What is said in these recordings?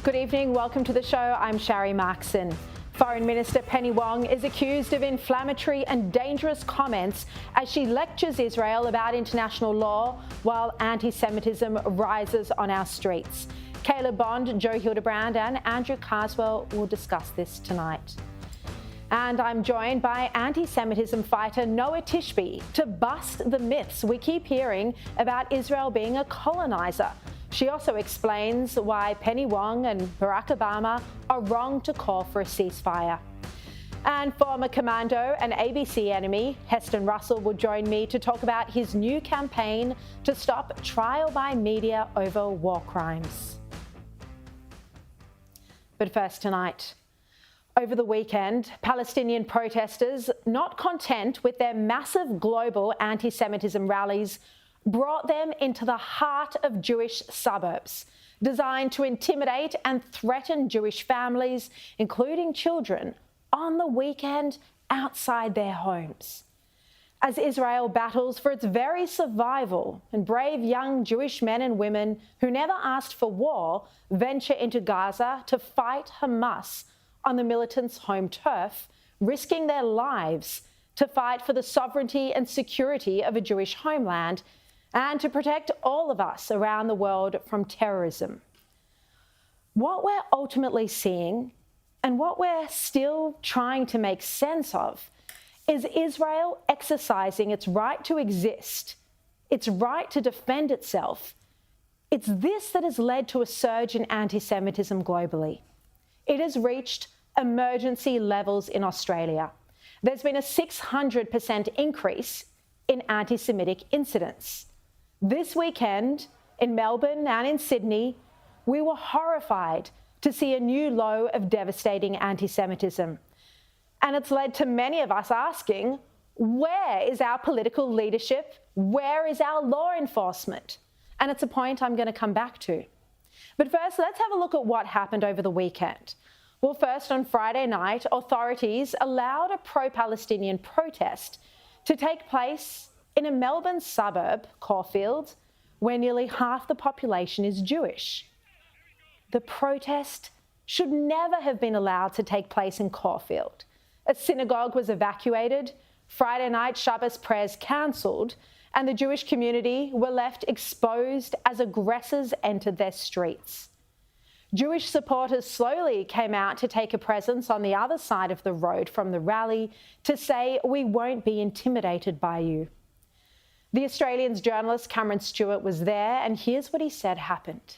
Good evening, welcome to the show. I'm Sharri Markson. Foreign Minister Penny Wong is accused of inflammatory and dangerous comments as she lectures Israel about international law while anti-Semitism rises on our streets. Kayla Bond, Joe Hildebrand and Andrew Carswell will discuss this tonight. And I'm joined by anti-Semitism fighter Noa Tishby to bust the myths we keep hearing about Israel being a colonizer. She also explains why Penny Wong and Barack Obama are wrong to call for a ceasefire. And former commando and ABC enemy Heston Russell will join me to talk about his new campaign to stop trial by media over war crimes. But first tonight. Over the weekend, Palestinian protesters, not content with their massive global anti-Semitism rallies, brought them into the heart of Jewish suburbs, designed to intimidate and threaten Jewish families, including children, on the weekend outside their homes. As Israel battles for its very survival and brave young Jewish men and women who never asked for war venture into Gaza to fight Hamas on the militants' home turf, risking their lives to fight for the sovereignty and security of a Jewish homeland and to protect all of us around the world from terrorism. What we're ultimately seeing and what we're still trying to make sense of is Israel exercising its right to exist, its right to defend itself. It's this that has led to a surge in anti-Semitism globally. It has reached emergency levels in Australia. There's been a 600% increase in anti-Semitic incidents. This weekend in Melbourne and in Sydney, we were horrified to see a new low of devastating anti-Semitism. And it's led to many of us asking, where is our political leadership? Where is our law enforcement? And it's a point I'm going to come back to. But first, let's have a look at what happened over the weekend. Well, first, on Friday night, authorities allowed a pro-Palestinian protest to take place in a Melbourne suburb, Caulfield, where nearly half the population is Jewish. The protest should never have been allowed to take place in Caulfield. A synagogue was evacuated, Friday night Shabbos prayers cancelled, and the Jewish community were left exposed as aggressors entered their streets. Jewish supporters slowly came out to take a presence on the other side of the road from the rally to say, "We won't be intimidated by you." The Australian's journalist Cameron Stewart was there, and here's what he said happened.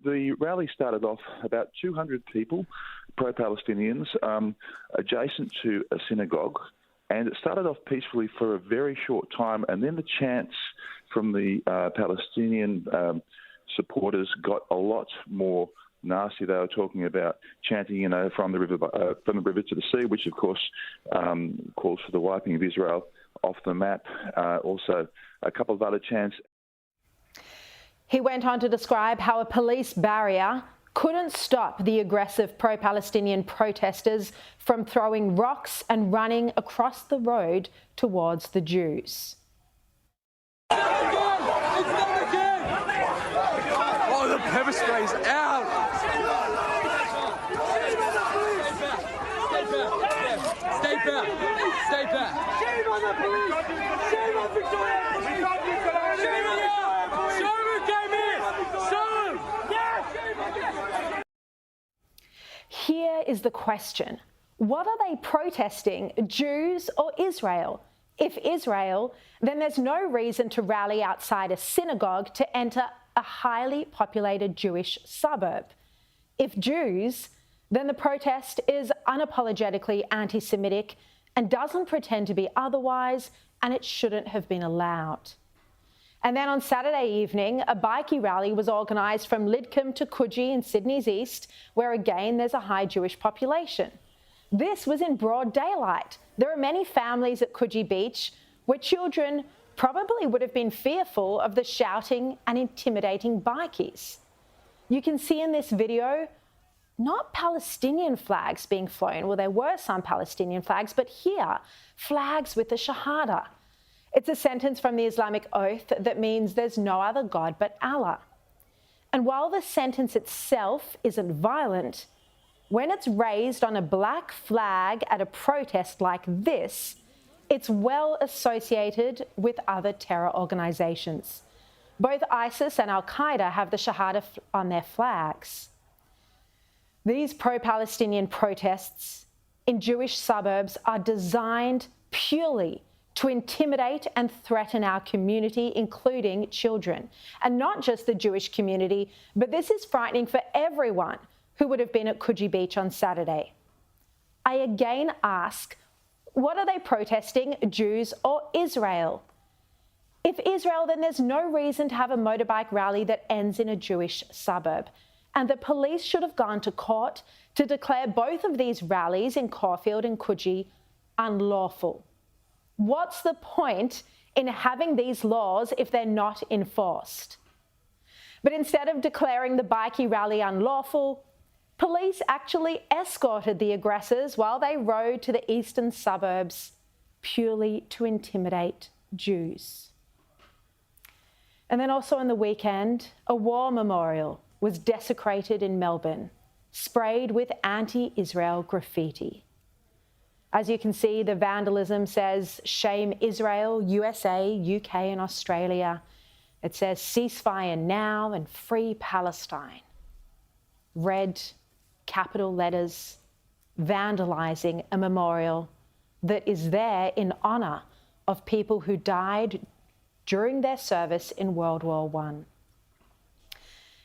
The rally started off about 200 people, pro-Palestinians, adjacent to a synagogue, and it started off peacefully for a very short time, and then the chants from the Palestinian supporters got a lot more nasty. They were talking about chanting, from the river to the sea, which of course calls for the wiping of Israel off the map. Also, a couple of other chants. He went on to describe how a police barrier couldn't stop the aggressive pro-Palestinian protesters from throwing rocks and running across the road towards the Jews. Oh, the pepper spray's out! Stay back! Stay back! Shame on the police! Shame on Victoria! Shame on Victoria! Show who came here! Show him! Yeah! Here is the question. What are they protesting, Jews or Israel? If Israel, then there's no reason to rally outside a synagogue to enter a highly populated Jewish suburb. If Jews, then the protest is unapologetically anti-Semitic and doesn't pretend to be otherwise, and it shouldn't have been allowed. And then on Saturday evening, a bikie rally was organised from Lidcombe to Coogee in Sydney's east, where again there's a high Jewish population. This was in broad daylight. There are many families at Coogee Beach where children probably would have been fearful of the shouting and intimidating bikies. You can see in this video not Palestinian flags being flown. Well, there were some Palestinian flags, but here, flags with the Shahada. It's a sentence from the Islamic oath that means there's no other God but Allah. And while the sentence itself isn't violent, when it's raised on a black flag at a protest like this, it's well associated with other terror organisations. Both ISIS and Al-Qaeda have the Shahada on their flags. These pro-Palestinian protests in Jewish suburbs are designed purely to intimidate and threaten our community, including children. And not just the Jewish community, but this is frightening for everyone who would have been at Coogee Beach on Saturday. I again ask, what are they protesting, Jews or Israel? If Israel, then there's no reason to have a motorbike rally that ends in a Jewish suburb. And the police should have gone to court to declare both of these rallies in Caulfield and Coogee unlawful. What's the point in having these laws if they're not enforced? But instead of declaring the bikie rally unlawful, police actually escorted the aggressors while they rode to the eastern suburbs purely to intimidate Jews. And then also on the weekend, a war memorial was desecrated in Melbourne, sprayed with anti-Israel graffiti. As you can see, the vandalism says, "Shame Israel, USA, UK and Australia." It says, "Ceasefire now and free Palestine." Red, capital letters, vandalising a memorial that is there in honour of people who died during their service in World War I.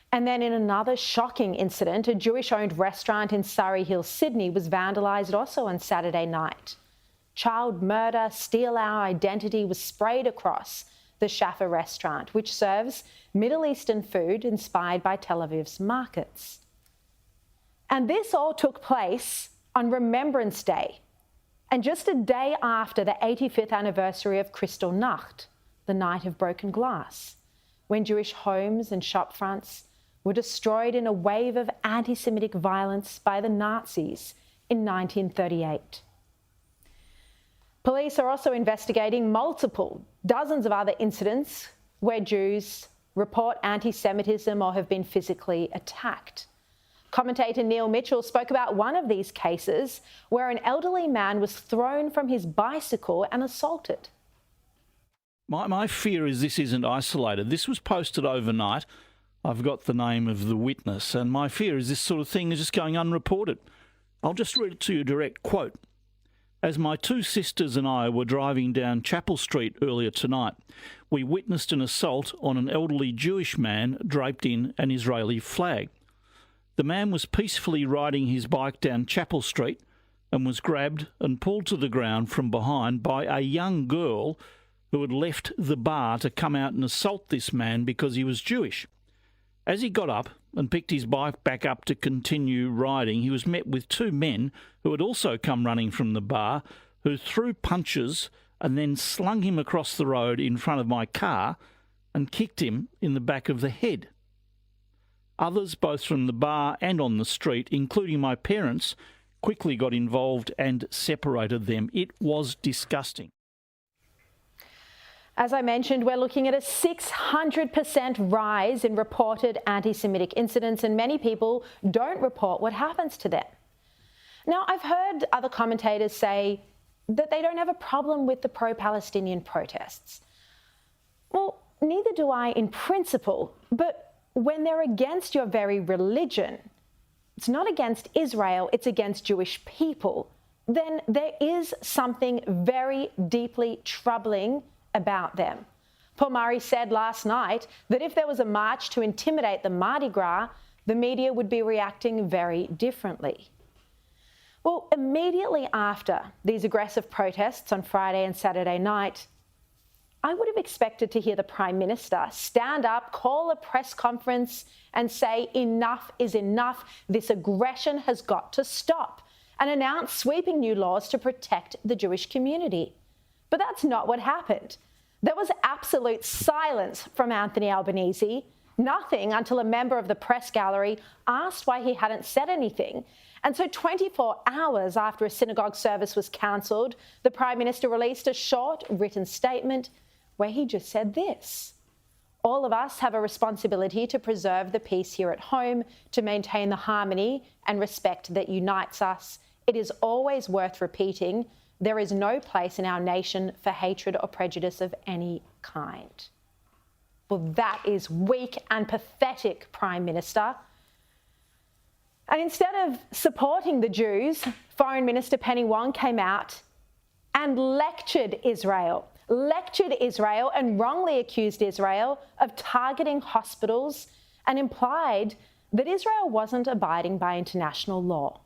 And then in another shocking incident, a Jewish-owned restaurant in Surrey Hills, Sydney was vandalised also on Saturday night. Child murder, steal our identity was sprayed across the Shaffa restaurant, which serves Middle Eastern food inspired by Tel Aviv's markets. And this all took place on Remembrance Day, and just a day after the 85th anniversary of Kristall Nacht, the Night of Broken Glass, when Jewish homes and shopfronts were destroyed in a wave of anti-Semitic violence by the Nazis in 1938. Police are also investigating dozens of other incidents where Jews report anti-Semitism or have been physically attacked. Commentator Neil Mitchell spoke about one of these cases where an elderly man was thrown from his bicycle and assaulted. My fear is this isn't isolated. This was posted overnight. I've got the name of the witness, and my fear is this sort of thing is just going unreported. I'll just read it to you direct quote. "As my two sisters and I were driving down Chapel Street earlier tonight, we witnessed an assault on an elderly Jewish man draped in an Israeli flag. The man was peacefully riding his bike down Chapel Street and was grabbed and pulled to the ground from behind by a young girl who had left the bar to come out and assault this man because he was Jewish. As he got up and picked his bike back up to continue riding, he was met with two men who had also come running from the bar, who threw punches and then slung him across the road in front of my car and kicked him in the back of the head. Others, both from the bar and on the street, including my parents, quickly got involved and separated them. It was disgusting." As I mentioned, we're looking at a 600% rise in reported anti-Semitic incidents, and many people don't report what happens to them. Now, I've heard other commentators say that they don't have a problem with the pro-Palestinian protests. Well, neither do I in principle, but when they're against your very religion, it's not against Israel, it's against Jewish people, then there is something very deeply troubling about them. Paul Murray said last night that if there was a march to intimidate the Mardi Gras, the media would be reacting very differently. Well, immediately after these aggressive protests on Friday and Saturday night, I would have expected to hear the Prime Minister stand up, call a press conference and say enough is enough, this aggression has got to stop, and announce sweeping new laws to protect the Jewish community. But that's not what happened. There was absolute silence from Anthony Albanese, nothing until a member of the press gallery asked why he hadn't said anything. And so 24 hours after a synagogue service was cancelled, the Prime Minister released a short written statement where he just said this: All of us have a responsibility to preserve the peace here at home, to maintain the harmony and respect that unites us. It is always worth repeating, there is no place in our nation for hatred or prejudice of any kind. Well, that is weak and pathetic, Prime Minister. And instead of supporting the Jews, Foreign Minister Penny Wong came out and lectured Israel and wrongly accused Israel of targeting hospitals and implied that Israel wasn't abiding by international law.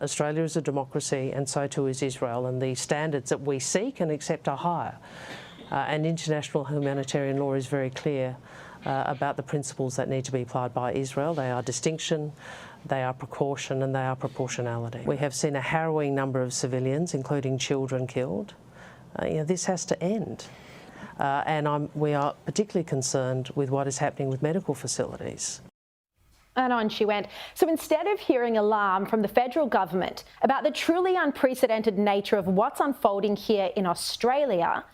Australia is a democracy and so too is Israel, and the standards that we seek and accept are higher. And international humanitarian law is very clear about the principles that need to be applied by Israel. They are distinction, they are precaution, and they are proportionality. We have seen a harrowing number of civilians, including children, killed. This has to end. And we are particularly concerned with what is happening with medical facilities. And on she went. So instead of hearing alarm from the federal government about the truly unprecedented nature of what's unfolding here in Australia,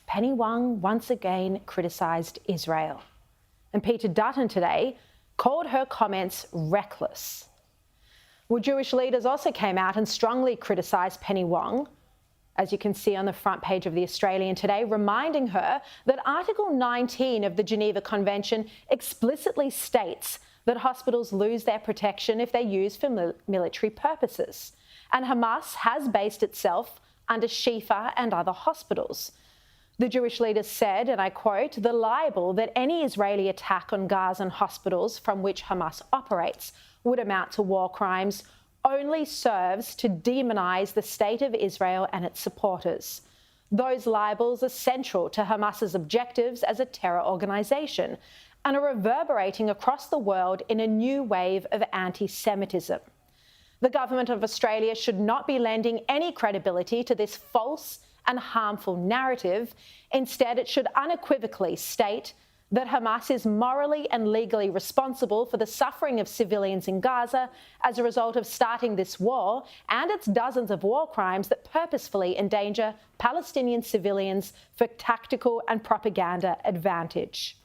Penny Wong once again criticised Israel. And Peter Dutton today called her comments reckless. Well, Jewish leaders also came out and strongly criticised Penny Wong, as you can see on the front page of The Australian today, reminding her that Article 19 of the Geneva Convention explicitly states that hospitals lose their protection if they're used for military purposes. And Hamas has based itself under Shifa and other hospitals. The Jewish leaders said, and I quote, "The libel that any Israeli attack on Gaza and hospitals from which Hamas operates would amount to war crimes only serves to demonise the state of Israel and its supporters. Those libels are central to Hamas's objectives as a terror organisation and are reverberating across the world in a new wave of anti-Semitism. The government of Australia should not be lending any credibility to this false and harmful narrative. Instead, it should unequivocally state that Hamas is morally and legally responsible for the suffering of civilians in Gaza as a result of starting this war and its dozens of war crimes that purposefully endanger Palestinian civilians for tactical and propaganda advantage."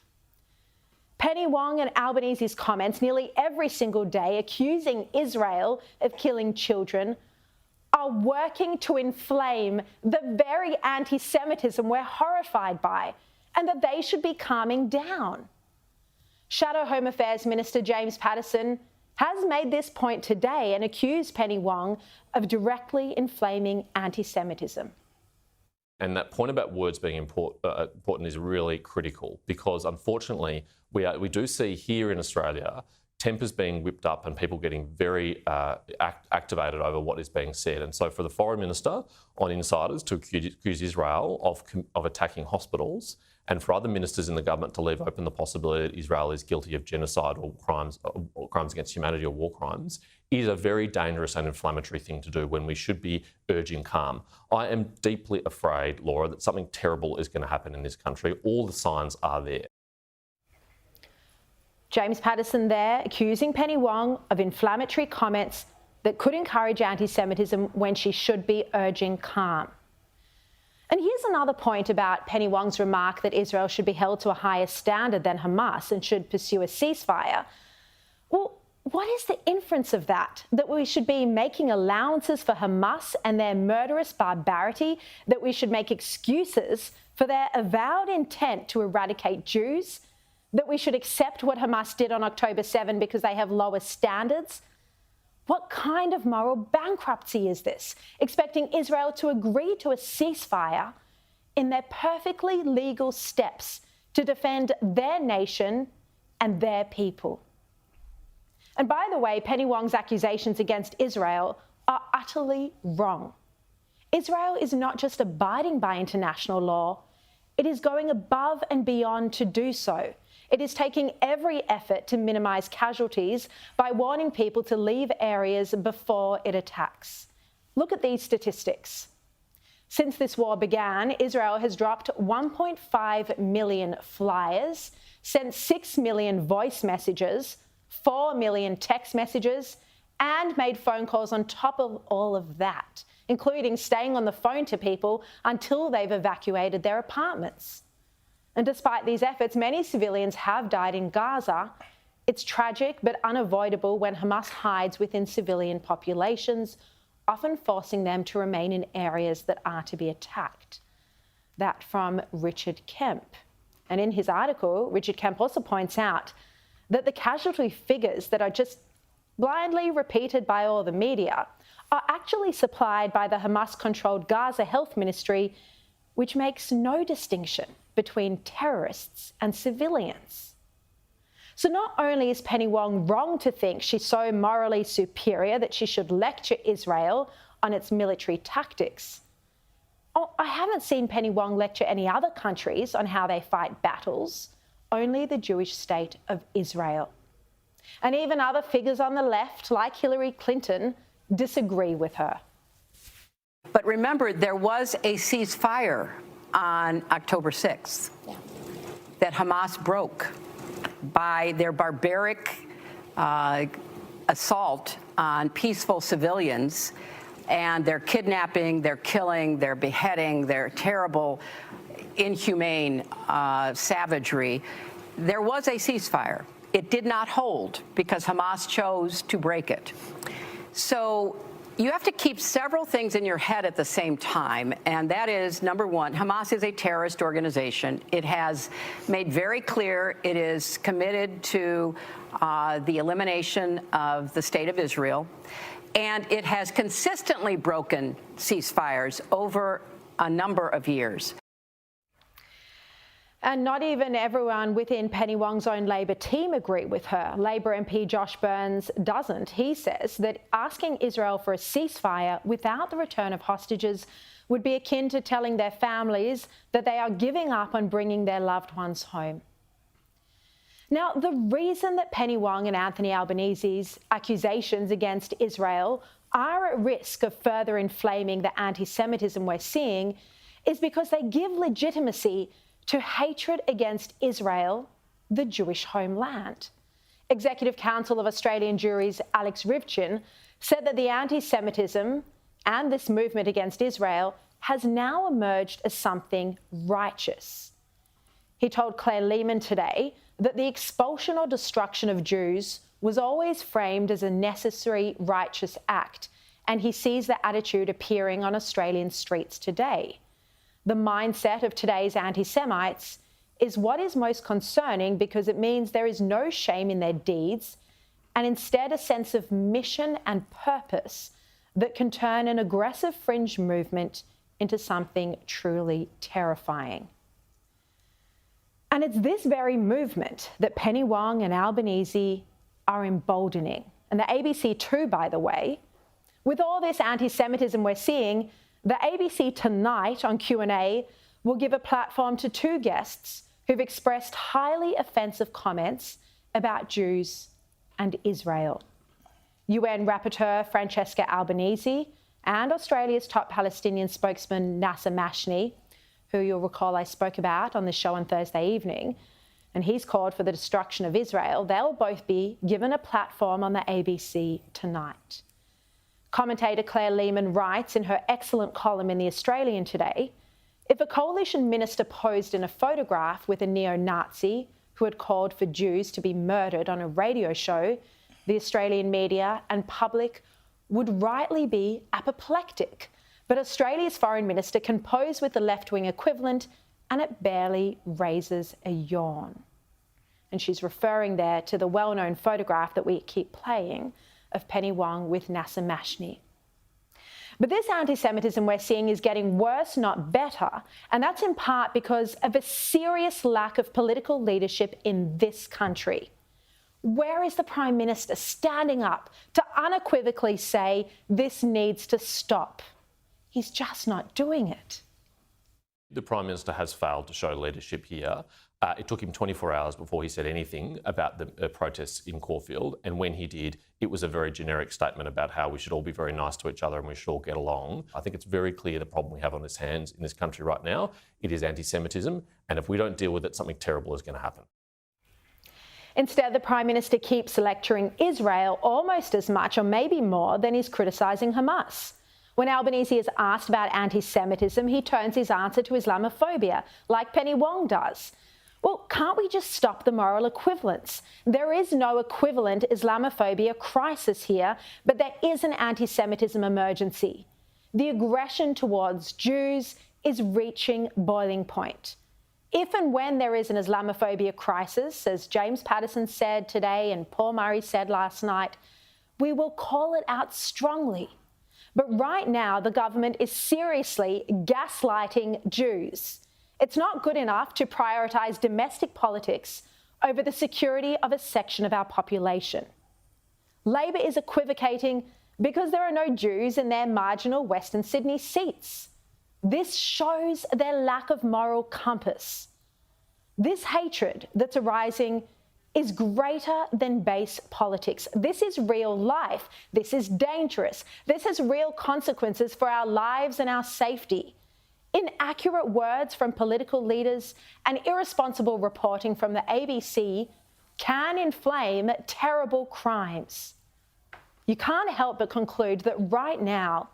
Penny Wong and Albanese's comments nearly every single day accusing Israel of killing children are working to inflame the very anti-Semitism we're horrified by, and that they should be calming down. Shadow Home Affairs Minister James Paterson has made this point today and accused Penny Wong of directly inflaming anti-Semitism. And that point about words being important is really critical, because unfortunately we do see here in Australia tempers being whipped up and people getting very activated over what is being said. And so for the Foreign Minister on insiders to accuse Israel of attacking hospitals, and for other ministers in the government to leave open the possibility that Israel is guilty of genocide or crimes against humanity or war crimes, is a very dangerous and inflammatory thing to do when we should be urging calm. I am deeply afraid, Laura, that something terrible is going to happen in this country. All the signs are there. James Paterson there accusing Penny Wong of inflammatory comments that could encourage anti-Semitism when she should be urging calm. And here's another point about Penny Wong's remark that Israel should be held to a higher standard than Hamas and should pursue a ceasefire. Well, what is the inference of that? That we should be making allowances for Hamas and their murderous barbarity? That we should make excuses for their avowed intent to eradicate Jews? That we should accept what Hamas did on October 7 because they have lower standards? What kind of moral bankruptcy is this? Expecting Israel to agree to a ceasefire in their perfectly legal steps to defend their nation and their people. And by the way, Penny Wong's accusations against Israel are utterly wrong. Israel is not just abiding by international law, it is going above and beyond to do so. It is taking every effort to minimise casualties by warning people to leave areas before it attacks. Look at these statistics. Since this war began, Israel has dropped 1.5 million flyers, sent 6 million voice messages, 4 million text messages, and made phone calls on top of all of that, including staying on the phone to people until they've evacuated their apartments. And despite these efforts, many civilians have died in Gaza. It's tragic but unavoidable when Hamas hides within civilian populations, often forcing them to remain in areas that are to be attacked. That from Richard Kemp. And in his article, Richard Kemp also points out that the casualty figures that are just blindly repeated by all the media are actually supplied by the Hamas-controlled Gaza Health Ministry, which makes no distinction between terrorists and civilians. So not only is Penny Wong wrong to think she's so morally superior that she should lecture Israel on its military tactics, I haven't seen Penny Wong lecture any other countries on how they fight battles, only the Jewish state of Israel. And even other figures on the left, like Hillary Clinton, disagree with her. But remember, there was a ceasefire on October 6th that Hamas broke by their barbaric assault on peaceful civilians and their kidnapping, their killing, their beheading, their terrible, inhumane savagery. There was a ceasefire. It did not hold because Hamas chose to break it. So you have to keep several things in your head at the same time, and that is, number one, Hamas is a terrorist organization. It has made very clear it is committed to the elimination of the state of Israel, and it has consistently broken ceasefires over a number of years. And not even everyone within Penny Wong's own Labor team agree with her. Labor MP Josh Burns doesn't. He says that asking Israel for a ceasefire without the return of hostages would be akin to telling their families that they are giving up on bringing their loved ones home. Now, the reason that Penny Wong and Anthony Albanese's accusations against Israel are at risk of further inflaming the anti-Semitism we're seeing is because they give legitimacy to hatred against Israel, the Jewish homeland. Executive Council of Australian Juries Alex Rivchin said that the anti-Semitism and this movement against Israel has now emerged as something righteous. He told Claire Lehman today that the expulsion or destruction of Jews was always framed as a necessary righteous act, and he sees the attitude appearing on Australian streets today. The mindset of today's anti-Semites is what is most concerning because it means there is no shame in their deeds and instead a sense of mission and purpose that can turn an aggressive fringe movement into something truly terrifying. And it's this very movement that Penny Wong and Albanese are emboldening. And the ABC too, by the way. With all this anti-Semitism we're seeing, the ABC tonight on Q&A will give a platform to two guests who've expressed highly offensive comments about Jews and Israel. UN Rapporteur Francesca Albanese and Australia's top Palestinian spokesman Nasser Mashni, who you'll recall I spoke about on the show on Thursday evening, and he's called for the destruction of Israel. They'll both be given a platform on the ABC tonight. Commentator Claire Lehman writes in her excellent column in The Australian today, if a coalition minister posed in a photograph with a neo-Nazi who had called for Jews to be murdered on a radio show, the Australian media and public would rightly be apoplectic. But Australia's foreign minister can pose with the left-wing equivalent and it barely raises a yawn. And she's referring there to the well-known photograph that we keep playing of Penny Wong with Nasser Mashni. But this anti-Semitism we're seeing is getting worse, not better, and that's in part because of a serious lack of political leadership in this country. Where is the Prime Minister standing up to unequivocally say this needs to stop? He's just not doing it. The Prime Minister has failed to show leadership here. It took him 24 hours before he said anything about the protests in Caulfield, and when he did, it was a very generic statement about how we should all be very nice to each other and we should all get along. I think it's very clear the problem we have on his hands in this country right now. It is anti-Semitism, and if we don't deal with it, something terrible is going to happen. Instead, the Prime Minister keeps lecturing Israel almost as much, or maybe more, than he's criticising Hamas. When Albanese is asked about anti-Semitism, he turns his answer to Islamophobia, like Penny Wong does. Well, can't we just stop the moral equivalence? There is no equivalent Islamophobia crisis here, but there is an anti-Semitism emergency. The aggression towards Jews is reaching boiling point. If and when there is an Islamophobia crisis, as James Paterson said today and Paul Murray said last night, we will call it out strongly. But right now, the government is seriously gaslighting Jews. It's not good enough to prioritise domestic politics over the security of a section of our population. Labor is equivocating because there are no Jews in their marginal Western Sydney seats. This shows their lack of moral compass. This hatred that's arising is greater than base politics. This is real life. This is dangerous. This has real consequences for our lives and our safety. Inaccurate words from political leaders and irresponsible reporting from the ABC can inflame terrible crimes. You can't help but conclude that right now,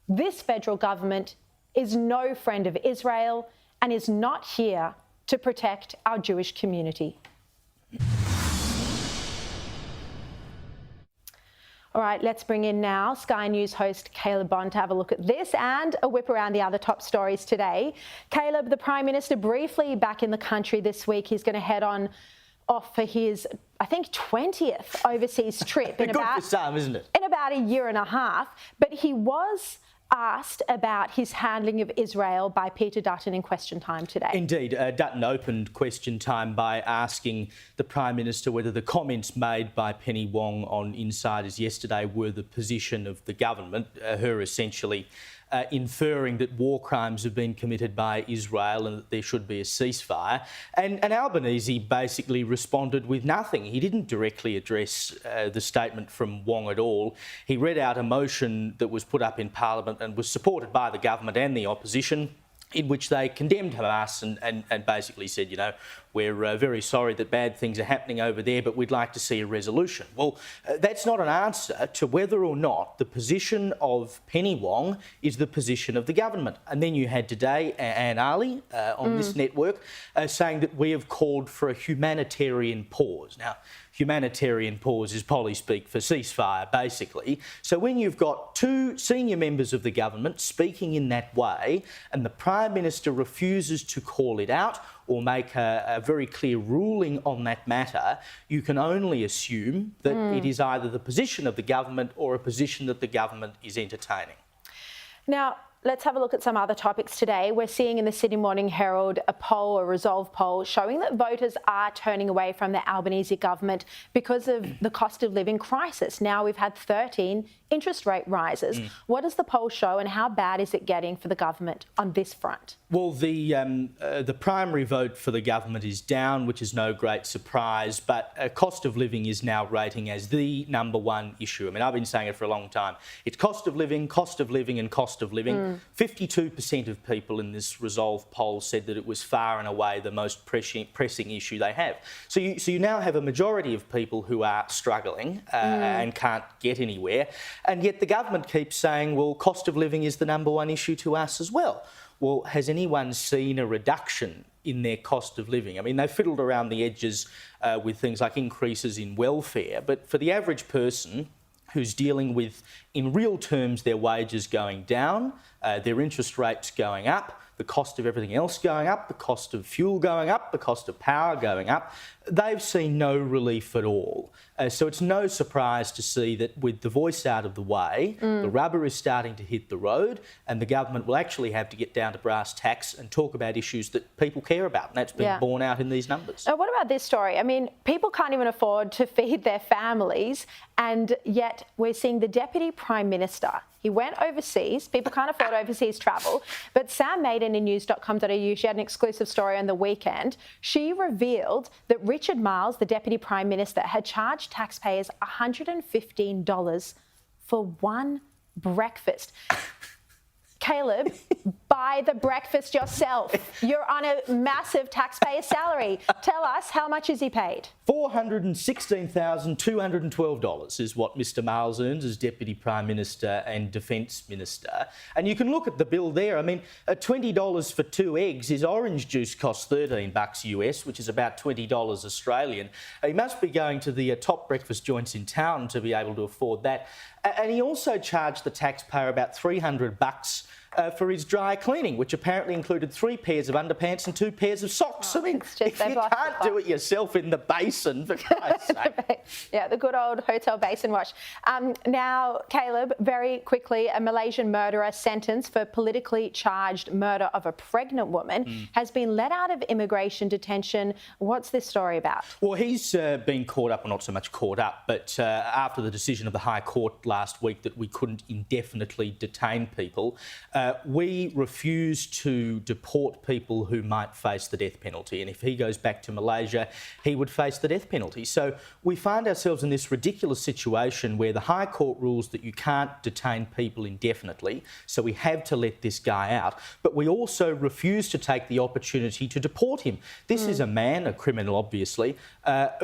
this federal government is no friend of Israel and is not here to protect our Jewish community. All right, let's bring in now Sky News host Caleb Bond to have a look at this and a whip around the other top stories today. Caleb, the Prime Minister briefly back in the country this week. He's going to head off for his, I think, 20th overseas trip in Good for some, isn't it? In about a year and a half. But he was asked about his handling of Israel by Peter Dutton in Question Time today. Indeed. Dutton opened Question Time by asking the Prime Minister whether the comments made by Penny Wong on Insiders yesterday were the position of the government, her essentially inferring that war crimes have been committed by Israel and that there should be a ceasefire. And Albanese basically responded with nothing. He didn't directly address the statement from Wong at all. He read out a motion that was put up in Parliament and was supported by the government and the opposition, in which they condemned Hamas and basically said, you know, we're very sorry that bad things are happening over there, but we'd like to see a resolution. Well, that's not an answer to whether or not the position of Penny Wong is the position of the government. And then you had today Anne Ali on this network saying that we have called for a humanitarian pause. Now, humanitarian pause is Polly speak for ceasefire, basically. So when you've got two senior members of the government speaking in that way and the Prime Minister refuses to call it out or make a very clear ruling on that matter, you can only assume that it is either the position of the government or a position that the government is entertaining. Now, let's have a look at some other topics today. We're seeing in the Sydney Morning Herald a Resolve poll, showing that voters are turning away from the Albanese government because of the cost of living crisis. Now we've had 13 interest rate rises. What does the poll show and how bad is it getting for the government on this front? Well, the primary vote for the government is down, which is no great surprise, but cost of living is now rating as the number one issue. I mean, I've been saying it for a long time. It's cost of living and cost of living. 52% of people in this Resolve poll said that it was far and away the most pressing issue they have. So you now have a majority of people who are struggling and can't get anywhere, and yet the government keeps saying, well, cost of living is the number one issue to us as well. Well, has anyone seen a reduction in their cost of living? I mean, they fiddled around the edges with things like increases in welfare, but for the average person who's dealing with, in real terms, their wages going down, their interest rates going up, the cost of everything else going up, the cost of fuel going up, the cost of power going up, they've seen no relief at all. So it's no surprise to see that with the voice out of the way, the rubber is starting to hit the road, and the government will actually have to get down to brass tacks and talk about issues that people care about, and that's been borne out in these numbers. Now, what about this story? I mean, people can't even afford to feed their families, and yet we're seeing the Deputy Prime Minister. He went overseas. People can't afford overseas travel. But Sam Maiden in news.com.au, she had an exclusive story on the weekend. She revealed that Richard Marles, the Deputy Prime Minister, had charged taxpayers $115 for one breakfast. Caleb, buy the breakfast yourself. You're on a massive taxpayer salary. Tell us, how much is he paid? $416,212 is what Mr Miles earns as Deputy Prime Minister and Defence Minister. And you can look at the bill there. I mean, $20 for 2 eggs. His orange juice costs $13 US, which is about $20 Australian. He must be going to the top breakfast joints in town to be able to afford that. And he also charged the taxpayer about $300 for his dry cleaning, which apparently included 3 pairs of underpants and 2 pairs of socks. I mean, if you can't do it yourself in the basin, for Christ's sake. Yeah, the good old hotel basin wash. Now, Caleb, very quickly, a Malaysian murderer sentenced for politically charged murder of a pregnant woman has been let out of immigration detention. What's this story about? Well, he's been caught up, or not so much caught up, but after the decision of the High Court last week that we couldn't indefinitely detain people, we refuse to deport people who might face the death penalty. And if he goes back to Malaysia, he would face the death penalty. So we find ourselves in this ridiculous situation where the High Court rules that you can't detain people indefinitely, so we have to let this guy out. But we also refuse to take the opportunity to deport him. This is a man, a criminal obviously,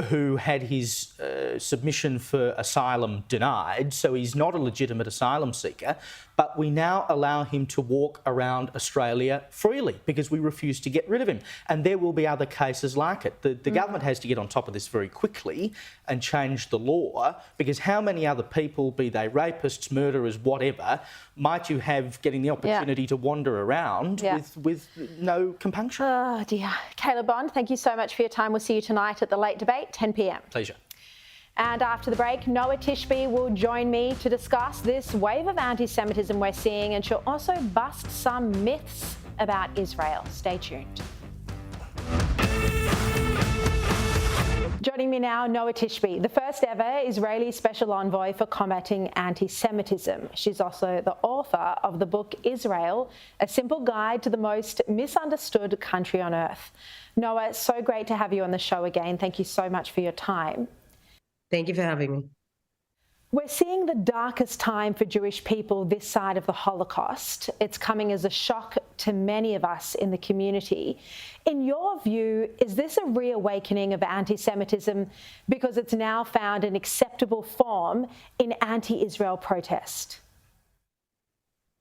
who had his submission for asylum denied, so he's not a legitimate asylum seeker. But we now allow him to walk around Australia freely because we refuse to get rid of him. And there will be other cases like it. The government has to get on top of this very quickly and change the law, because how many other people, be they rapists, murderers, whatever, might you have getting the opportunity to wander around with no compunction? Oh, dear. Caleb Bond, thank you so much for your time. We'll see you tonight at the Late Debate, 10 p.m. Pleasure. And after the break, Noa Tishby will join me to discuss this wave of anti-Semitism we're seeing, and she'll also bust some myths about Israel. Stay tuned. Joining me now, Noa Tishby, the first ever Israeli Special Envoy for combating anti-Semitism. She's also the author of the book Israel, A Simple Guide to the Most Misunderstood Country on Earth. Noa, it's so great to have you on the show again. Thank you so much for your time. Thank you for having me. We're seeing the darkest time for Jewish people this side of the Holocaust. It's coming as a shock to many of us in the community. In your view, is this a reawakening of anti-Semitism because it's now found an acceptable form in anti-Israel protest?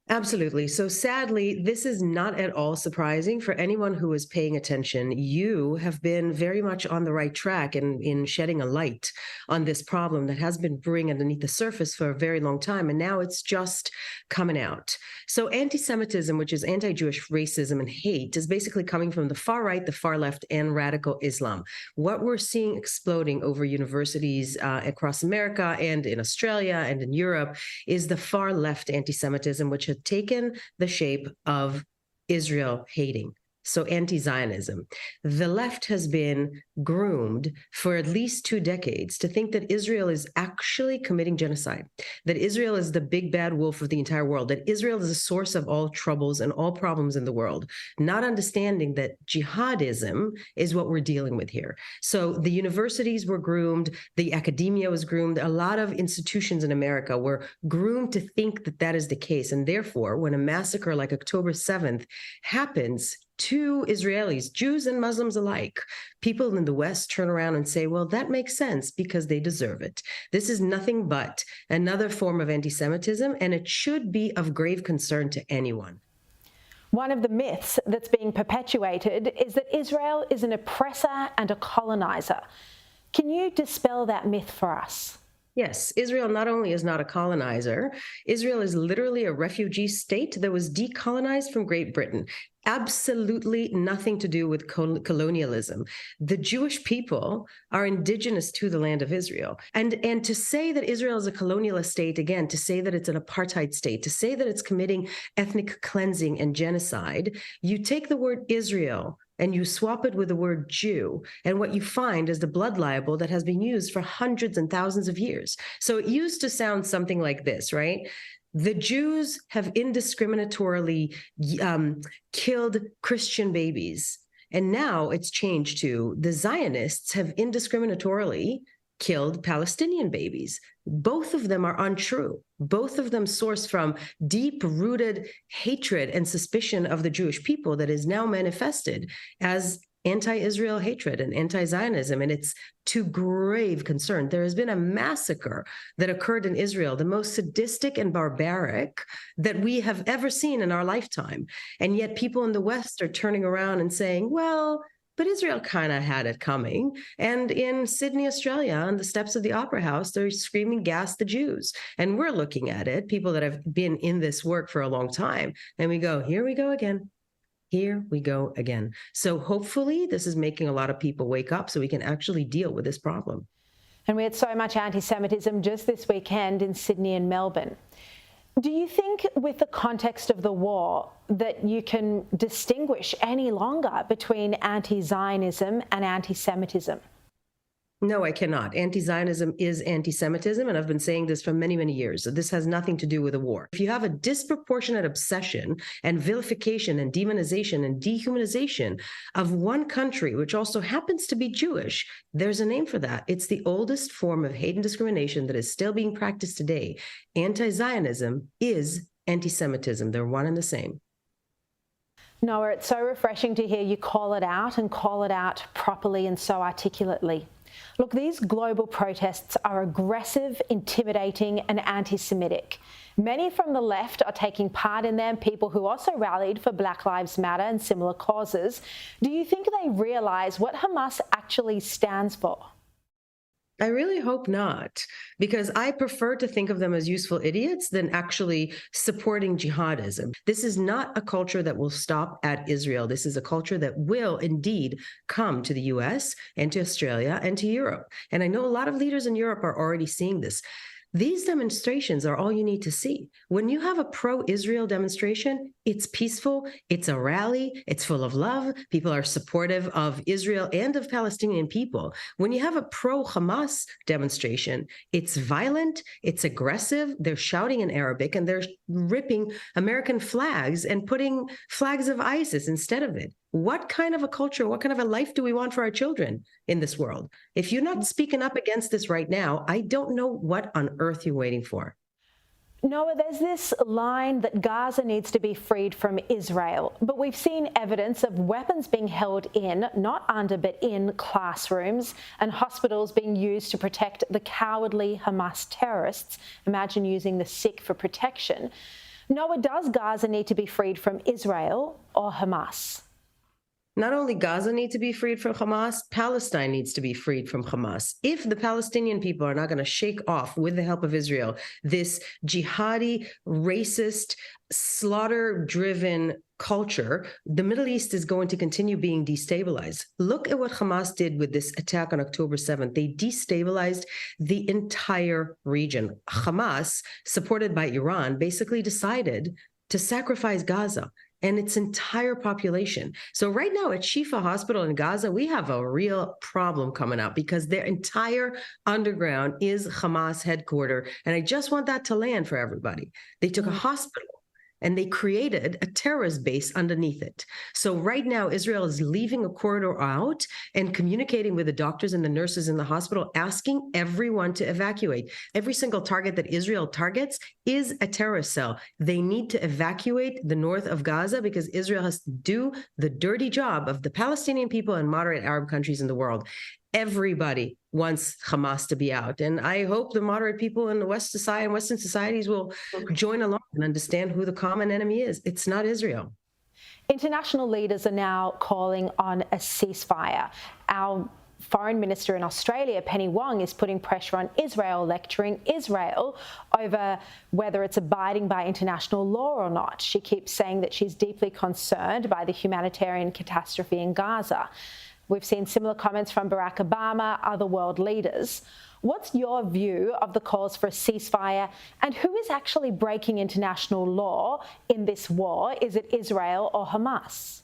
Absolutely. So sadly, this is not at all surprising for anyone who is paying attention. You have been very much on the right track in shedding a light on this problem that has been brewing underneath the surface for a very long time, and now it's just coming out. So anti-Semitism, which is anti-Jewish racism and hate, is basically coming from the far right, the far left, and radical Islam. What we're seeing exploding over universities across America and in Australia and in Europe is the far left anti-Semitism, which has taken the shape of Israel hating. So anti-Zionism. The left has been groomed for at least 2 decades to think that Israel is actually committing genocide, that Israel is the big bad wolf of the entire world, that Israel is the source of all troubles and all problems in the world, not understanding that jihadism is what we're dealing with here. So the universities were groomed, the academia was groomed, a lot of institutions in America were groomed to think that that is the case. And therefore, when a massacre like October 7th happens to Israelis, Jews and Muslims alike, people in the West turn around and say, well, that makes sense because they deserve it. This is nothing but another form of anti-Semitism, and it should be of grave concern to anyone. One of the myths that's being perpetuated is that Israel is an oppressor and a colonizer. Can you dispel that myth for us? Yes, Israel not only is not a colonizer, Israel is literally a refugee state that was decolonized from Great Britain. Absolutely nothing to do with colonialism. The Jewish people are indigenous to the land of Israel. And to say that Israel is a colonialist state, again, to say that it's an apartheid state, to say that it's committing ethnic cleansing and genocide, you take the word Israel and you swap it with the word Jew, and what you find is the blood libel that has been used for hundreds and thousands of years. So it used to sound something like this, right? The Jews have indiscriminatorily killed Christian babies. And now it's changed to the Zionists have indiscriminatorily killed Palestinian babies. Both of them are untrue. Both of them source from deep-rooted hatred and suspicion of the Jewish people that is now manifested as anti-Israel hatred and anti-Zionism, and it's to grave concern. There has been a massacre that occurred in Israel, the most sadistic and barbaric that we have ever seen in our lifetime. And yet people in the West are turning around and saying, well, but Israel kind of had it coming. And in Sydney, Australia, on the steps of the Opera House, they're screaming, gas the Jews. And we're looking at it, people that have been in this work for a long time, and we go, here we go again. Here we go again. So hopefully this is making a lot of people wake up so we can actually deal with this problem. And we had so much anti-Semitism just this weekend in Sydney and Melbourne. Do you think with the context of the war that you can distinguish any longer between anti-Zionism and anti-Semitism? No, I cannot. Anti-Zionism is anti-Semitism, and I've been saying this for many, many years. So this has nothing to do with a war. If you have a disproportionate obsession and vilification and demonization and dehumanization of one country, which also happens to be Jewish, there's a name for that. It's the oldest form of hate and discrimination that is still being practiced today. Anti-Zionism is anti-Semitism. They're one and the same. Noa, it's so refreshing to hear you call it out and call it out properly and so articulately. Look, these global protests are aggressive, intimidating and anti-Semitic. Many from the left are taking part in them, people who also rallied for Black Lives Matter and similar causes. Do you think they realise what Hamas actually stands for? I really hope not, because I prefer to think of them as useful idiots than actually supporting jihadism. This is not a culture that will stop at Israel. This is a culture that will indeed come to the US and to Australia and to Europe. And I know a lot of leaders in Europe are already seeing this. These demonstrations are all you need to see. When you have a pro-Israel demonstration, it's peaceful, it's a rally, it's full of love, people are supportive of Israel and of Palestinian people. When you have a pro-Hamas demonstration, it's violent, it's aggressive, they're shouting in Arabic, and they're ripping American flags and putting flags of ISIS instead of it. What kind of a culture, what kind of a life do we want for our children in this world? If you're not speaking up against this right now, I don't know what on earth you're waiting for. Noa, there's this line that Gaza needs to be freed from Israel, but we've seen evidence of weapons being held in, not under, but in classrooms, and hospitals being used to protect the cowardly Hamas terrorists. Imagine using the sick for protection. Noa, does Gaza need to be freed from Israel or Hamas? Not only Gaza needs to be freed from Hamas, Palestine needs to be freed from Hamas. If the Palestinian people are not going to shake off, with the help of Israel, this jihadi, racist, slaughter-driven culture, the Middle East is going to continue being destabilized. Look at what Hamas did with this attack on October 7th. They destabilized the entire region. Hamas, supported by Iran, basically decided to sacrifice Gaza and its entire population. So right now at Shifa Hospital in Gaza, we have a real problem coming up because their entire underground is Hamas headquarters. And I just want that to land for everybody. They took a hospital and they created a terrorist base underneath it. So right now, Israel is leaving a corridor out and communicating with the doctors and the nurses in the hospital, asking everyone to evacuate. Every single target that Israel targets is a terrorist cell. They need to evacuate the north of Gaza because Israel has to do the dirty job of the Palestinian people and moderate Arab countries in the world. Everybody wants Hamas to be out. And I hope the moderate people in the West society and Western societies will join along and understand who the common enemy is. It's not Israel. International leaders are now calling on a ceasefire. Our Foreign Minister in Australia, Penny Wong, is putting pressure on Israel, lecturing Israel over whether it's abiding by international law or not. She keeps saying that she's deeply concerned by the humanitarian catastrophe in Gaza. We've seen similar comments from Barack Obama, other world leaders. What's your view of the calls for a ceasefire, and who is actually breaking international law in this war? Is it Israel or Hamas?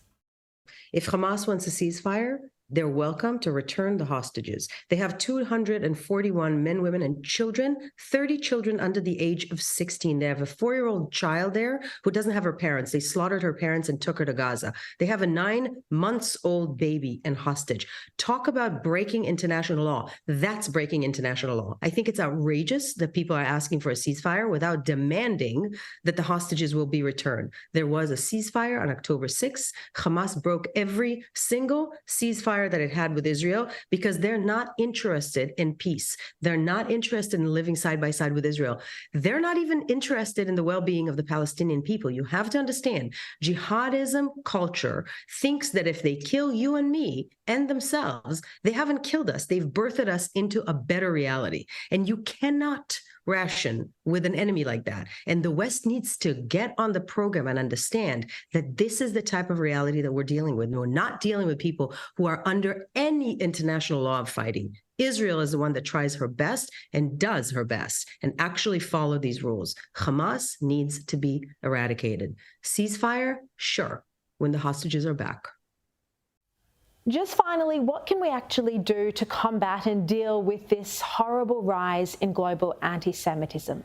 If Hamas wants a ceasefire, they're welcome to return the hostages. They have 241 men, women, and children, 30 children under the age of 16. They have a 4-year-old child there who doesn't have her parents. They slaughtered her parents and took her to Gaza. They have a 9-month-old baby and hostage. Talk about breaking international law. That's breaking international law. I think it's outrageous that people are asking for a ceasefire without demanding that the hostages will be returned. There was a ceasefire on October 6th. Hamas broke every single ceasefire that it had with Israel because they're not interested in peace. They're not interested in living side by side with Israel. They're not even interested in the well-being of the Palestinian people. You have to understand, jihadism culture thinks that if they kill you and me and themselves, they haven't killed us. They've birthed us into a better reality. And you cannot ration with an enemy like that. And the West needs to get on the program and understand that this is the type of reality that we're dealing with. We're not dealing with people who are under any international law of fighting. Israel is the one that tries her best and does her best and actually follow these rules. Hamas needs to be eradicated. Ceasefire, sure, when the hostages are back. Just finally, what can we actually do to combat and deal with this horrible rise in global anti-Semitism?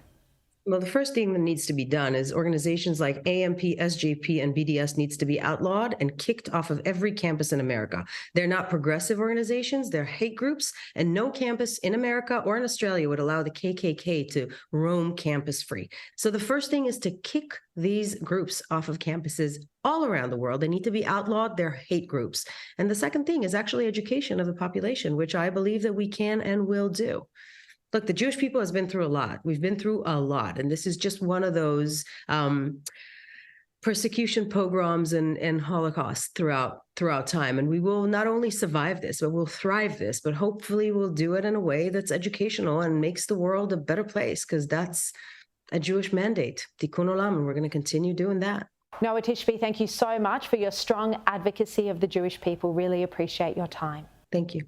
Well, the first thing that needs to be done is organizations like AMP, SJP, and BDS needs to be outlawed and kicked off of every campus in America. They're not progressive organizations, they're hate groups, and no campus in America or in Australia would allow the KKK to roam campus free. So the first thing is to kick these groups off of campuses all around the world. They need to be outlawed. They're hate groups. And the second thing is actually education of the population, which I believe that we can and will do. Look, the Jewish people has been through a lot. We've been through a lot. And this is just one of those persecution, pogroms, and Holocaust throughout time. And we will not only survive this, but we'll thrive this, but hopefully we'll do it in a way that's educational and makes the world a better place, because that's a Jewish mandate, Tikkun Olam, and we're going to continue doing that. Noa Tishby, thank you so much for your strong advocacy of the Jewish people. Really appreciate your time. Thank you.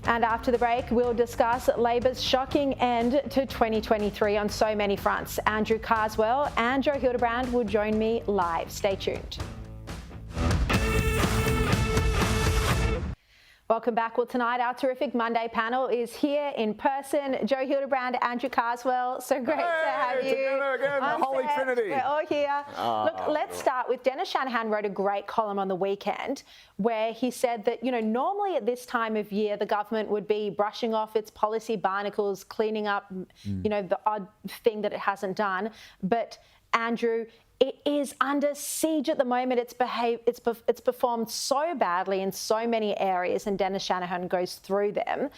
And after the break, we'll discuss Labor's shocking end to 2023 on so many fronts. Andrew Carswell and Joe Hildebrand will join me live. Stay tuned. Welcome back. Well, tonight our terrific Monday panel is here in person. Joe Hildebrand, Andrew Carswell, so great to have you. Together again, the Holy Trinity. We're all here. Look, let's start with Dennis Shanahan wrote a great column on the weekend where he said that, you know, normally at this time of year, the government would be brushing off its policy barnacles, cleaning up, you know, the odd thing that it hasn't done. But Andrew, it is under siege at the moment. It's performed so badly in so many areas, and Dennis Shanahan goes through them.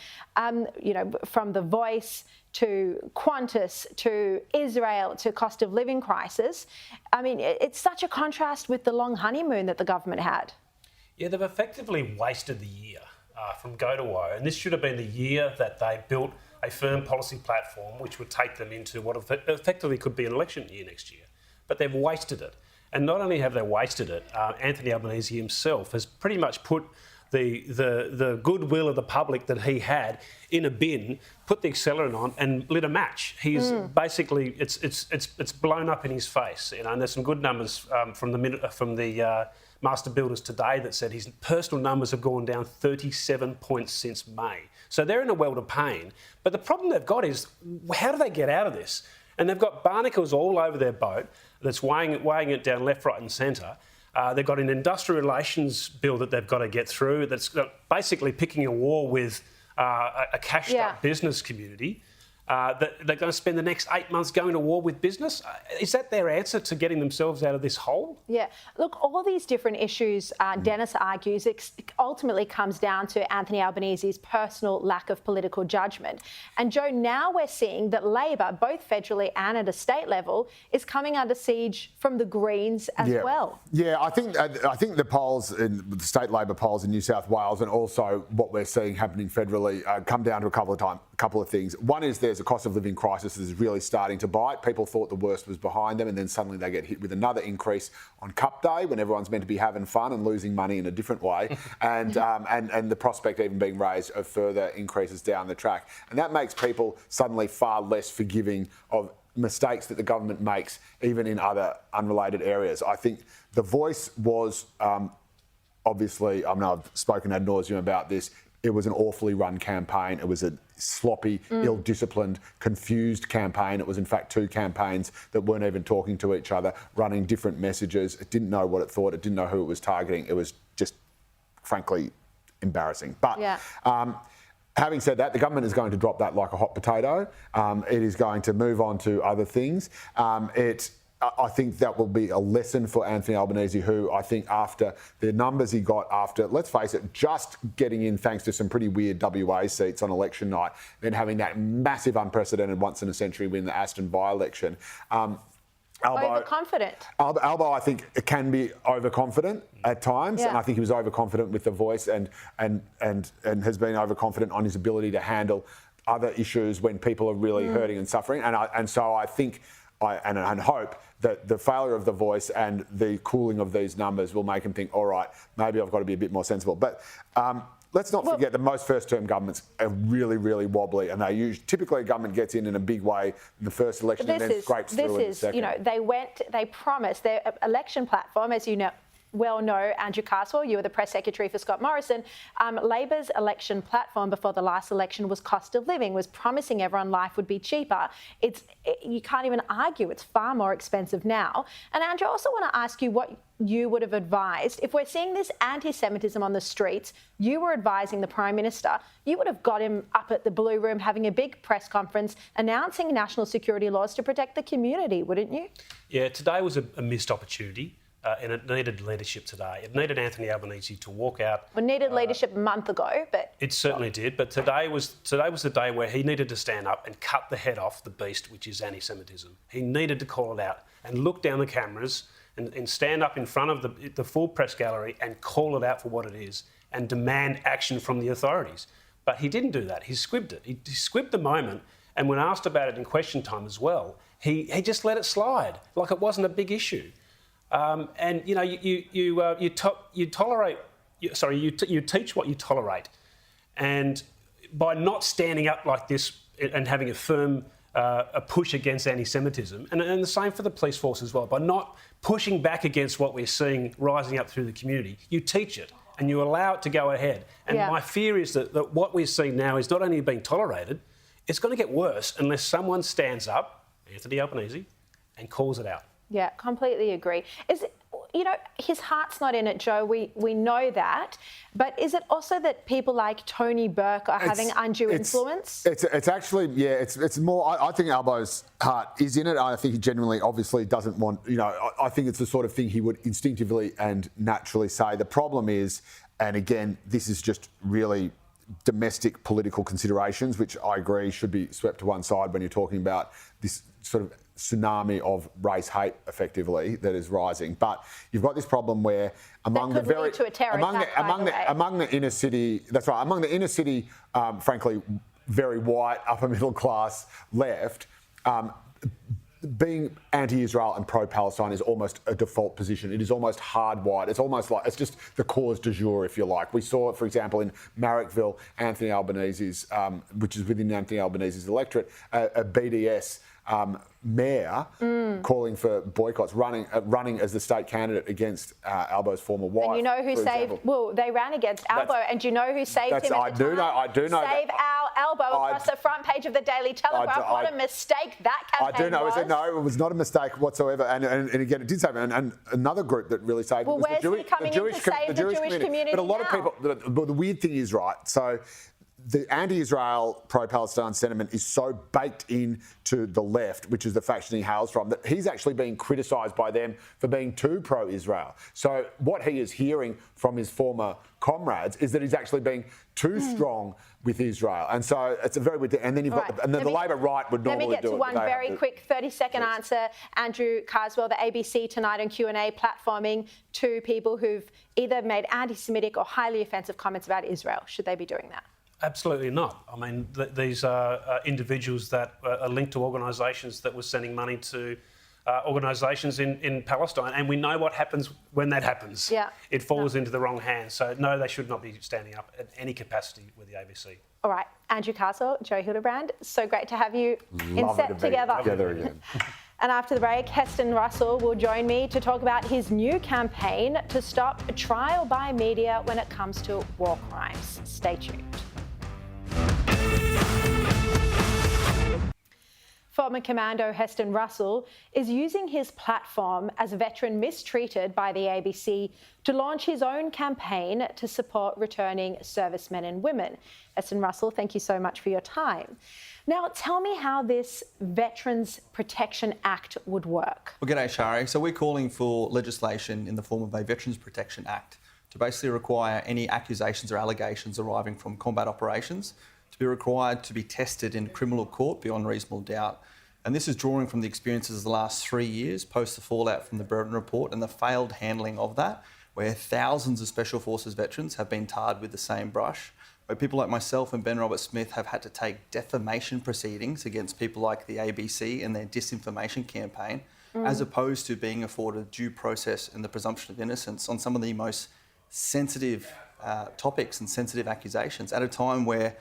You know, from The Voice to Qantas to Israel to cost of living crisis. I mean, it's such a contrast with the long honeymoon that the government had. Yeah, they've effectively wasted the year from go to woe, and this should have been the year that they built a firm policy platform which would take them into what effectively could be an election year next year. But they've wasted it. And not only have they wasted it, Anthony Albanese himself has pretty much put the goodwill of the public that he had in a bin, put the accelerant on and lit a match. He's basically, it's blown up in his face. You know, and there's some good numbers from the master builders today that said his personal numbers have gone down 37 points since May. So they're in a world of pain. But the problem they've got is, how do they get out of this? And they've got barnacles all over their boat that's weighing it down left, right and centre. They've got an industrial relations bill that they've got to get through that's basically picking a war with a cashed-up business community. That they're going to spend the next 8 months going to war with business. Is that their answer to getting themselves out of this hole? Yeah. Look, all these different issues, Dennis argues, it ultimately comes down to Anthony Albanese's personal lack of political judgment. And Joe, now we're seeing that Labor, both federally and at a state level, is coming under siege from the Greens as well. Yeah, I think the polls, the state Labor polls in New South Wales, and also what we're seeing happening federally, come down to a couple of things. One is there's a cost of living crisis that is really starting to bite. People thought the worst was behind them, and then suddenly they get hit with another increase on Cup Day when everyone's meant to be having fun and losing money in a different way, and the prospect even being raised of further increases down the track. And that makes people suddenly far less forgiving of mistakes that the government makes, even in other unrelated areas. I think The Voice was obviously, I mean, I've spoken ad nauseum about this. It was an awfully run campaign. It was a sloppy, ill-disciplined, confused campaign. It was, in fact, two campaigns that weren't even talking to each other, running different messages. It didn't know what it thought. It didn't know who it was targeting. It was just, frankly, embarrassing. But having said that, the government is going to drop that like a hot potato. It is going to move on to other things. I think that will be a lesson for Anthony Albanese, who I think after the numbers he got after, let's face it, just getting in thanks to some pretty weird WA seats on election night, then having that massive unprecedented once-in-a-century win, the Aston by-election. Overconfident. Albo, I think, can be overconfident at times, and I think he was overconfident with the Voice and has been overconfident on his ability to handle other issues when people are really hurting and suffering. And so I think and hope that the failure of the Voice and the cooling of these numbers will make him think, all right, maybe I've got to be a bit more sensible. But let's not forget that most first-term governments are really, really wobbly, and typically a government gets in a big way in the first election and then scrapes through in the second. You know, they promised their election platform, as you know. Well know, Andrew Carswell, you were the press secretary for Scott Morrison. Labor's election platform before the last election was cost of living, was promising everyone life would be cheaper. You can't even argue it's far more expensive now. And Andrew, I also want to ask you what you would have advised. If we're seeing this anti-Semitism on the streets, you were advising the Prime Minister, you would have got him up at the Blue Room having a big press conference announcing national security laws to protect the community, wouldn't you? Yeah, today was a missed opportunity. And it needed leadership today. It needed Anthony Albanese to walk out. Well, needed leadership a month ago, but... It certainly did, but today was the day where he needed to stand up and cut the head off the beast, which is anti-Semitism. He needed to call it out and look down the cameras and stand up in front of the full press gallery and call it out for what it is and demand action from the authorities. But he didn't do that. He squibbed it. He squibbed the moment, and when asked about it in question time as well, he just let it slide like it wasn't a big issue. And you know, you teach what you tolerate, and by not standing up like this and having a firm a push against anti-Semitism, and the same for the police force as well, by not pushing back against what we're seeing rising up through the community, you teach it and you allow it to go ahead. And my fear is that what we're seeing now is not only being tolerated, it's going to get worse unless someone stands up, Anthony Albanese, and calls it out. Yeah, completely agree. Is it, you know, his heart's not in it, Joe. We know that. But is it also that people like Tony Burke are having undue influence? It's actually, it's more, I think Albo's heart is in it. I think he genuinely, obviously, doesn't want, you know, I think it's the sort of thing he would instinctively and naturally say. The problem is, and again, this is just really domestic political considerations, which I agree should be swept to one side when you're talking about this sort of tsunami of race hate, effectively, that is rising. But you've got this problem where among the very among the inner city, that's right, among the inner city, frankly, very white upper middle class left. Being anti-Israel and pro-Palestine is almost a default position. It is almost hardwired. It's almost like it's just the cause du jour, if you like. We saw it, for example, in Marrickville, Anthony Albanese's, which is within Anthony Albanese's electorate, a BDS mayor calling for boycotts, running as the state candidate against Albo's former wife. And you know who saved? Well, they ran against Albo, and do you know who saved him? I do know. Save our Albo across the front page of the Daily Telegraph. What a mistake that campaign was. No, it was not a mistake whatsoever. And again, it did save him. And another group that really saved him was the Jewish community. But a lot of people. But the weird thing is, right? So the anti-Israel, pro-Palestine sentiment is so baked into the left, which is the faction he hails from, that he's actually being criticised by them for being too pro-Israel. So what he is hearing from his former comrades is that he's actually being too strong with Israel. And so it's a very weird thing. And then you've got the Labor right would normally do it. Let me get to one very quick 30-second answer. Andrew Carswell, the ABC Tonight on Q&A platforming two people who've either made anti-Semitic or highly offensive comments about Israel. Should they be doing that? Absolutely not. I mean, these are individuals that are linked to organisations that were sending money to organisations in Palestine, and we know what happens when that happens. Yeah. It falls into the wrong hands. So, no, they should not be standing up at any capacity with the ABC. All right. Andrew Carswell, Joe Hildebrand, so great to have you in set together. Together again. And after the break, Heston Russell will join me to talk about his new campaign to stop trial by media when it comes to war crimes. Stay tuned. Former Commando Heston Russell is using his platform as a veteran mistreated by the ABC to launch his own campaign to support returning servicemen and women. Heston Russell, thank you so much for your time. Now, tell me how this Veterans Protection Act would work. Well, g'day, Sharri. So we're calling for legislation in the form of a Veterans Protection Act to basically require any accusations or allegations arriving from combat operations to be required to be tested in criminal court beyond reasonable doubt. And this is drawing from the experiences of the last 3 years post the fallout from the Brereton Report and the failed handling of that, where thousands of Special Forces veterans have been tarred with the same brush, where people like myself and Ben Roberts-Smith have had to take defamation proceedings against people like the ABC and their disinformation campaign, as opposed to being afforded due process and the presumption of innocence on some of the most sensitive topics and sensitive accusations at a time where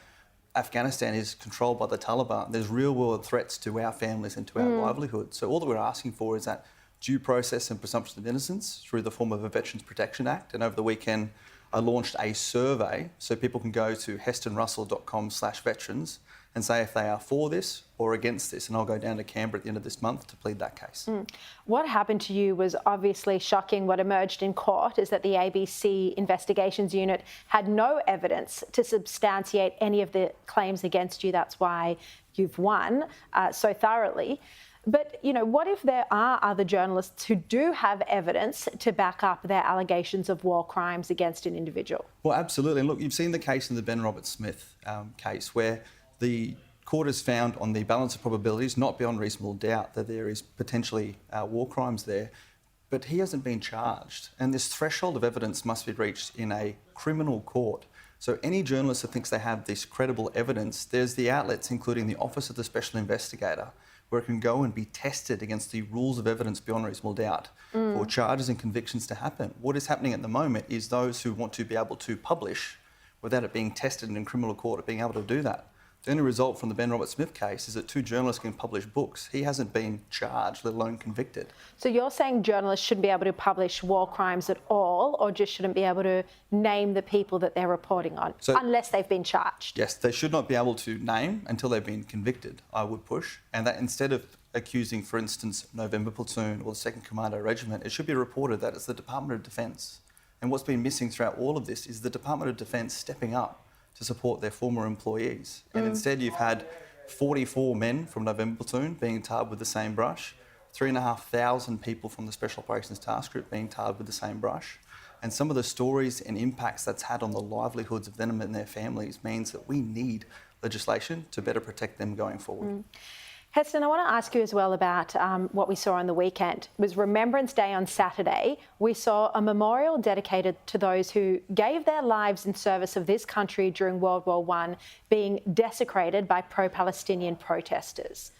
Afghanistan is controlled by the Taliban. There's real-world threats to our families and to our livelihood. So all that we're asking for is that due process and presumption of innocence through the form of a Veterans Protection Act. And over the weekend, I launched a survey so people can go to hestonrussell.com/veterans and say if they are for this or against this. And I'll go down to Canberra at the end of this month to plead that case. What happened to you was obviously shocking. What emerged in court is that the ABC Investigations Unit had no evidence to substantiate any of the claims against you. That's why you've won so thoroughly. But, you know, what if there are other journalists who do have evidence to back up their allegations of war crimes against an individual? Well, absolutely. And look, you've seen the case in the Ben Roberts-Smith case where the court has found on the balance of probabilities, not beyond reasonable doubt, that there is potentially war crimes there, but he hasn't been charged. And this threshold of evidence must be reached in a criminal court. So any journalist that thinks they have this credible evidence, there's the outlets, including the Office of the Special Investigator, where it can go and be tested against the rules of evidence beyond reasonable doubt for charges and convictions to happen. What is happening at the moment is those who want to be able to publish without it being tested in criminal court are being able to do that. The only result from the Ben Roberts-Smith case is that 2 journalists can publish books. He hasn't been charged, let alone convicted. So you're saying journalists shouldn't be able to publish war crimes at all, or just shouldn't be able to name the people that they're reporting on, unless they've been charged? Yes, they should not be able to name until they've been convicted, I would push. And that instead of accusing, for instance, November Platoon or the 2nd Commando Regiment, it should be reported that it's the Department of Defence. And what's been missing throughout all of this is the Department of Defence stepping up to support their former employees. And instead you've had 44 men from November Platoon being tarred with the same brush, 3,500 people from the Special Operations Task Group being tarred with the same brush. And some of the stories and impacts that's had on the livelihoods of them and their families means that we need legislation to better protect them going forward. Heston, I want to ask you as well about what we saw on the weekend. It was Remembrance Day on Saturday. We saw a memorial dedicated to those who gave their lives in service of this country during World War I being desecrated by pro-Palestinian protesters.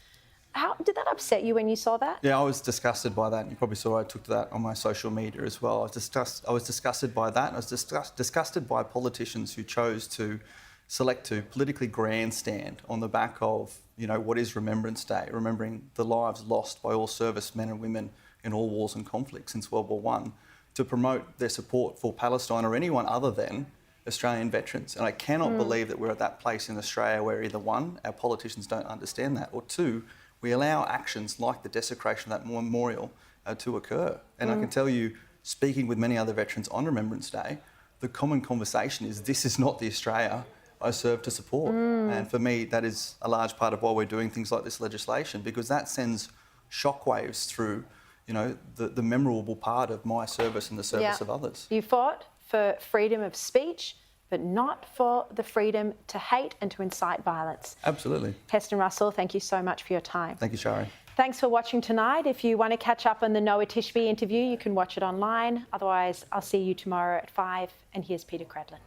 How did that upset you when you saw that? Yeah, I was disgusted by that. You probably saw I took to that on my social media as well. I was disgusted by that. And I was disgusted by politicians who chose to select to politically grandstand on the back of, you know, what is Remembrance Day, remembering the lives lost by all servicemen and women in all wars and conflicts since World War I, to promote their support for Palestine or anyone other than Australian veterans. And I cannot believe that we're at that place in Australia where either one, our politicians don't understand that, or two, we allow actions like the desecration of that memorial to occur. And I can tell you, speaking with many other veterans on Remembrance Day, the common conversation is this is not the Australia I serve to support. And for me, that is a large part of why we're doing things like this legislation, because that sends shockwaves through, you know, the memorable part of my service and the service of others. You fought for freedom of speech, but not for the freedom to hate and to incite violence. Absolutely. Heston Russell, thank you so much for your time. Thank you, Sharri. Thanks for watching tonight. If you want to catch up on the Noa Tishby interview, you can watch it online. Otherwise, I'll see you tomorrow at 5. And here's Peter Credlin.